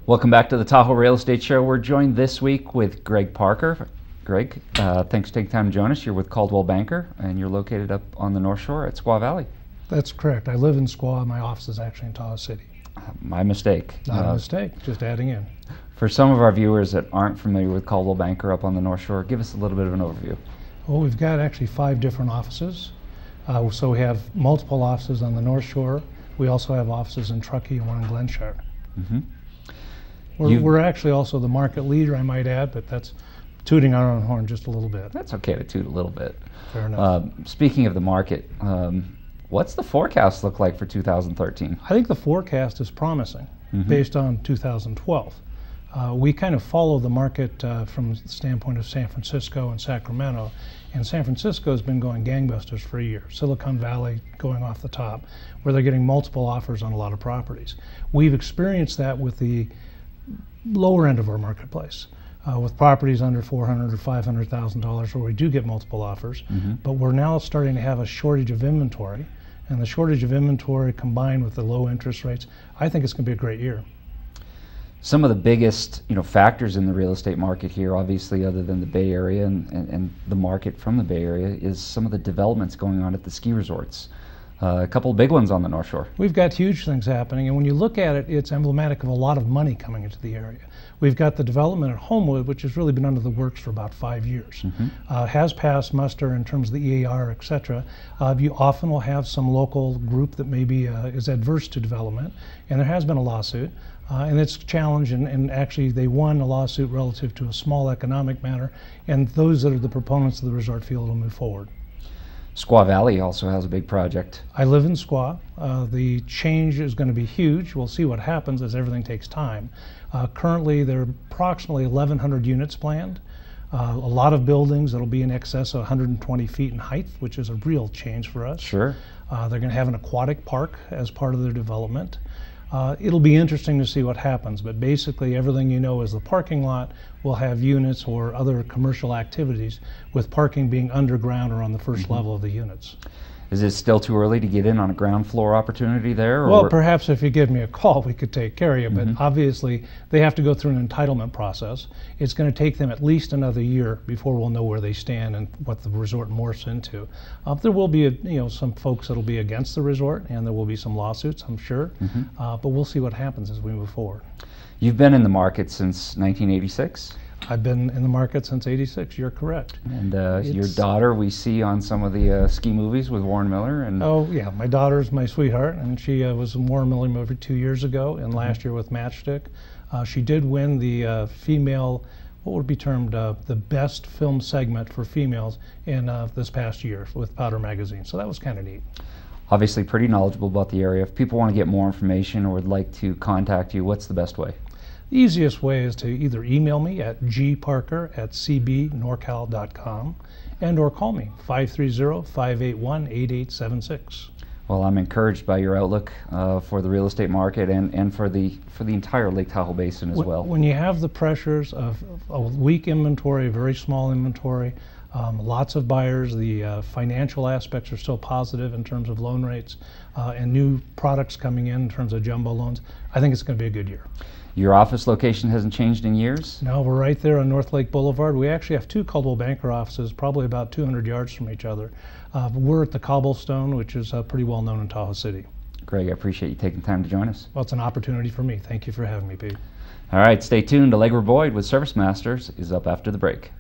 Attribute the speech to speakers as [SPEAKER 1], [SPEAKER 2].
[SPEAKER 1] Welcome back to the Tahoe Real Estate Show. We're joined this week with Greg Parker. Greg, thanks for taking time to join us. You're with Coldwell Banker, and you're located up on the North Shore at Squaw Valley.
[SPEAKER 2] That's correct. I live in Squaw. My office is actually in Tahoe City.
[SPEAKER 1] My mistake.
[SPEAKER 2] Not a mistake, just adding in.
[SPEAKER 1] For some of our viewers that aren't familiar with Coldwell Banker up on the North Shore, give us a little bit of an overview.
[SPEAKER 2] Well, we've got actually 5 different offices. So we have multiple offices on the North Shore. We also have offices in Truckee and one in Glenshire.
[SPEAKER 1] Mm-hmm.
[SPEAKER 2] We're actually also the market leader, I might add, but that's tooting our own horn just a little bit.
[SPEAKER 1] That's okay to toot a little bit.
[SPEAKER 2] Fair enough.
[SPEAKER 1] Speaking of the market, what's the forecast look like for 2013?
[SPEAKER 2] I think the forecast is promising based on 2012. We kind of follow the market from the standpoint of San Francisco and Sacramento, and San Francisco has been going gangbusters for a year. Silicon Valley going off the top, where they're getting multiple offers on a lot of properties. We've experienced that with the lower end of our marketplace, with properties under $400,000 or $500,000 where we do get multiple offers, but we're now starting to have a shortage of inventory, and the shortage of inventory combined with the low interest rates, I think it's going to be a great year.
[SPEAKER 1] Some of the biggest factors in the real estate market here, obviously other than the Bay Area and the market from the Bay Area, is some of the developments going on at the ski resorts. A couple of big ones on the North Shore.
[SPEAKER 2] We've got huge things happening, and when you look at it, it's emblematic of a lot of money coming into the area. We've got the development at Homewood, which has really been under the works for about 5 years. Has passed muster in terms of the EAR, etc. You often will have some local group that maybe is adverse to development, and there has been a lawsuit, and it's challenged, and actually they won a lawsuit relative to a small economic matter, and those that are the proponents of the resort feel it'll move forward.
[SPEAKER 1] Squaw Valley also has a big project.
[SPEAKER 2] I live in Squaw. The change is going to be huge. We'll see what happens as everything takes time. Currently, there are approximately 1,100 units planned. A lot of buildings that'll be in excess of 120 feet in height, which is a real change for us.
[SPEAKER 1] Sure.
[SPEAKER 2] They're going to have an aquatic park as part of their development. It'll be interesting to see what happens, but basically everything you know is the parking lot will have units or other commercial activities, with parking being underground or on the first level of the units.
[SPEAKER 1] Is it still too early to get in on a ground floor opportunity there? Or?
[SPEAKER 2] Well, perhaps if you give me a call, we could take care of you, but obviously they have to go through an entitlement process. It's going to take them at least another year before we'll know where they stand and what the resort morphs into. There will be some folks that'll be against the resort, and there will be some lawsuits, I'm sure, but we'll see what happens as we move forward.
[SPEAKER 1] You've been in the market since 1986?
[SPEAKER 2] I've been in the market since '86. You're correct.
[SPEAKER 1] And your daughter we see on some of the ski movies with Warren Miller. And
[SPEAKER 2] oh yeah, my daughter's my sweetheart, and she was in Warren Miller movie 2 years ago, and last year with Matchstick. She did win the female, what would be termed the best film segment for females in this past year with Powder Magazine. So that was kind of neat.
[SPEAKER 1] Obviously pretty knowledgeable about the area. If people want to get more information or would like to contact you, what's the best way?
[SPEAKER 2] The easiest way is to either email me at gparker@cbnorcal.com and or call me 530-581-8876.
[SPEAKER 1] Well, I'm encouraged by your outlook for the real estate market and for the entire Lake Tahoe Basin as well.
[SPEAKER 2] When you have the pressures of a weak inventory, a very small inventory, lots of buyers, the financial aspects are still positive in terms of loan rates, and new products coming in terms of jumbo loans, I think it's going to be a good year.
[SPEAKER 1] Your office location hasn't changed in years?
[SPEAKER 2] No, we're right there on North Lake Boulevard. We actually have 2 Coldwell Banker offices, probably about 200 yards from each other. We're at the Cobblestone, which is pretty well known in Tahoe City.
[SPEAKER 1] Greg, I appreciate you taking time to join us.
[SPEAKER 2] Well, it's an opportunity for me. Thank you for having me, Pete.
[SPEAKER 1] All right, stay tuned. Allegra Boyd with Service Masters is up after the break.